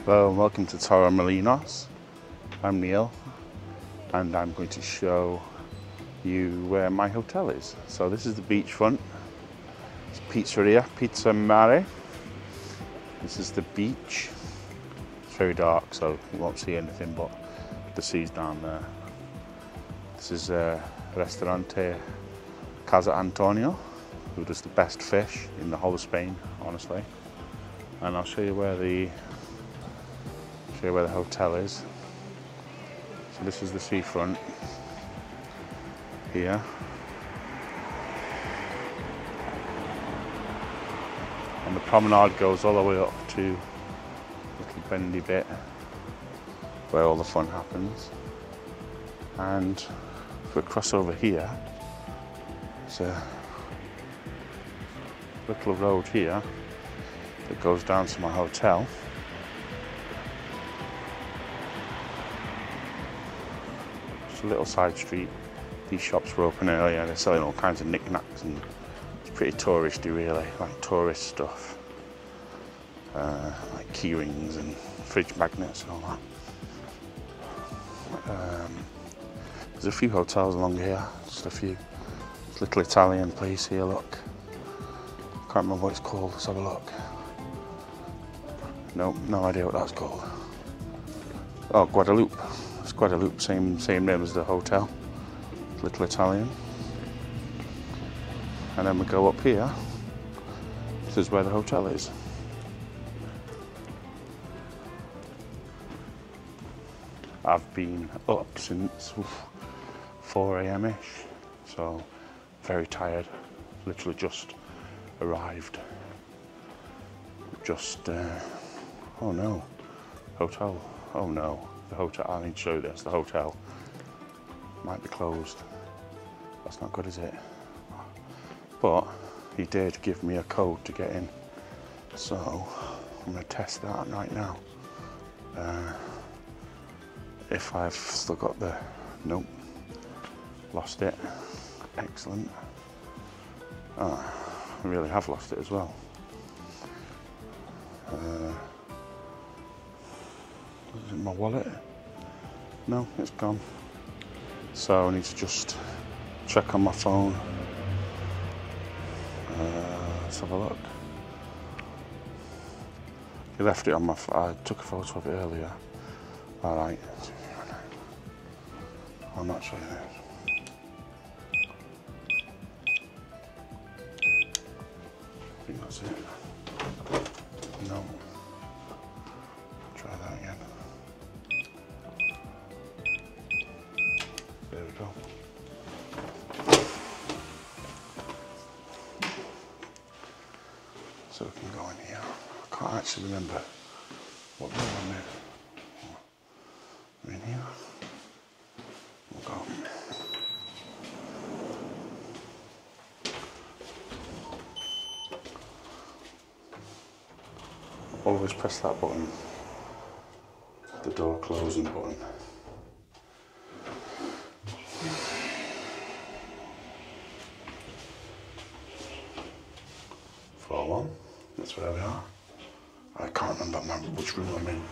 Hello and welcome to Torremolinos. I'm Neil and I'm going to show you where my hotel is. So this is the beachfront. It's Pizzeria, Pizza Mare. This is the beach. It's very dark so you won't see anything but the sea's down there. This is Restaurante Casa Antonio, who does the best fish in the whole of Spain, honestly. And I'll show you where the hotel is. So this is the seafront here. And the promenade goes all the way up to a little bendy bit where all the fun happens. And if we cross over here, there's a little road here that goes down to my hotel. Just a little side street. These shops were open earlier. They're selling all kinds of knickknacks and it's pretty touristy, really, like tourist stuff, like key rings and fridge magnets and all that. There's a few hotels along here, just a few. This little Italian place here, look. Can't remember what it's called, let's have a look. No idea what that's called. Oh, Guadalupe. It's Guadalupe, same name as the hotel. Little Italian. And then we go up here. This is where the hotel is. I've been up since 4 AM-ish, so very tired. Literally just arrived. Oh no, hotel. Oh no, the hotel. I need to show you this. The hotel might be closed. That's not good, is it? But he did give me a code to get in, so I'm going to test that right now. If I've still got the... Nope, lost it. Excellent. I really have lost it as well. Is it my wallet? No, it's gone. So I need to just check on my phone. Let's have a look. He left it on my phone. I took a photo of it earlier. Alright. I'll not show you this. I think that's it. No. Try that again. There we go. So we can go in here. I can't actually remember what room I'm in. We're in here. We'll go. Always press that button, the door closing button. Floor 1, that's where we are. I can't remember which room I'm in.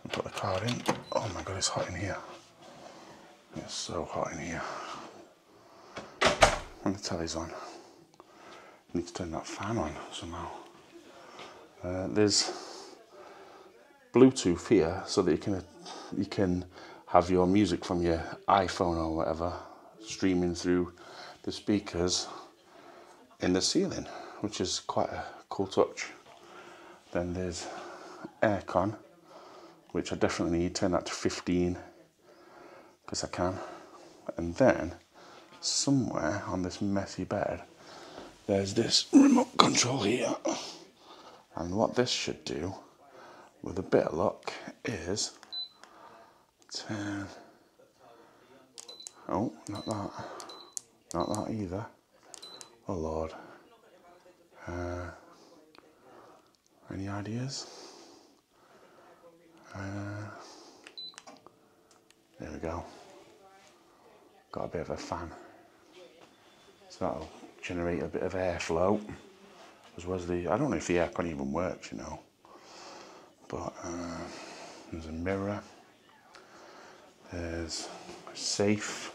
Put the card in. Oh my god, it's hot in here. It's so hot in here. And the telly's on. I need to turn that fan on somehow. There's Bluetooth here so that you can have your music from your iPhone or whatever streaming through the speakers in the ceiling, which is quite a cool touch. Then there's aircon, which I definitely need. Turn that to 15 because I can. And then somewhere on this messy bed there's this remote control here, and what this should do with a bit of luck, is 10. Oh, not that. Not that either. Oh Lord. Any ideas? There we go. Got a bit of a fan. So that'll generate a bit of airflow. As well as the, I don't know if the aircon even works, you know. But there's a mirror. There's a safe.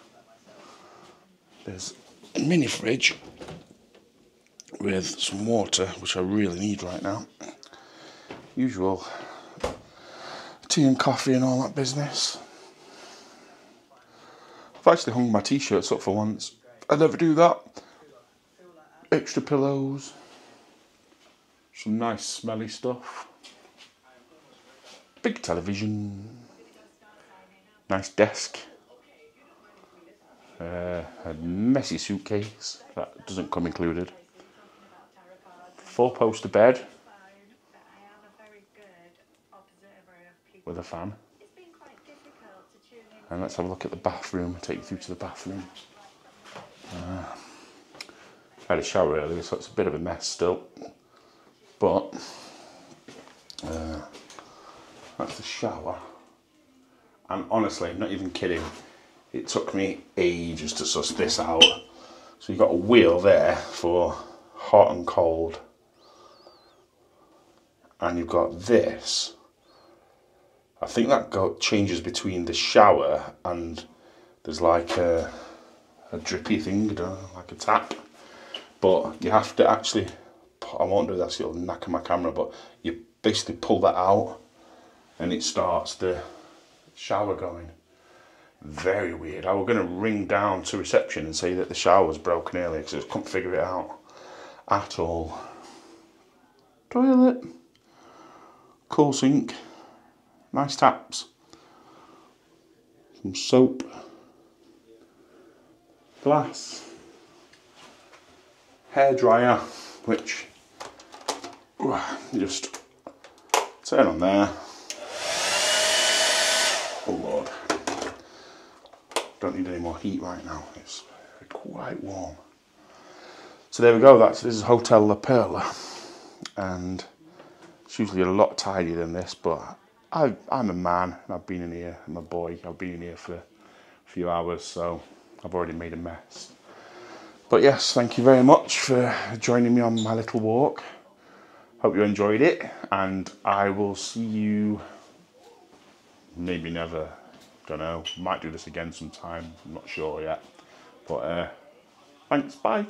There's a mini fridge with some water, which I really need right now. Usual tea and coffee and all that business. I've actually hung my t-shirts up for once. I never do that. Extra pillows. Some nice smelly stuff. Big television. Nice desk. A messy suitcase. That doesn't come included. 4-poster bed. With a fan. And let's have a look at the bathroom. I'll take you through to the bathroom. I had a shower earlier, so it's a bit of a mess still. But that's the shower. And honestly, I'm not even kidding, it took me ages to suss this out. So you've got a wheel there for hot and cold. And you've got this. I think that changes between the shower and there's like a drippy thing, like a tap. But you have to actually, I won't do that so it'll knacker my camera, but you basically pull that out and it starts the shower going. Very weird. I was going to ring down to reception and say that the shower was broken earlier because I just couldn't figure it out at all. Toilet. Cool sink. Nice taps. Some soap. Glass. Hairdryer, which you just turn on there. Oh Lord. Don't need any more heat right now. It's quite warm. So there we go. This is Hotel La Perla, and it's usually a lot tidier than this, but I'm a man. I've been in here. I'm a boy. I've been in here for a few hours, so I've already made a mess. But yes, thank you very much for joining me on my little walk. Hope you enjoyed it, and I will see you maybe never. Don't know. Might do this again sometime. I'm not sure yet. But thanks. Bye.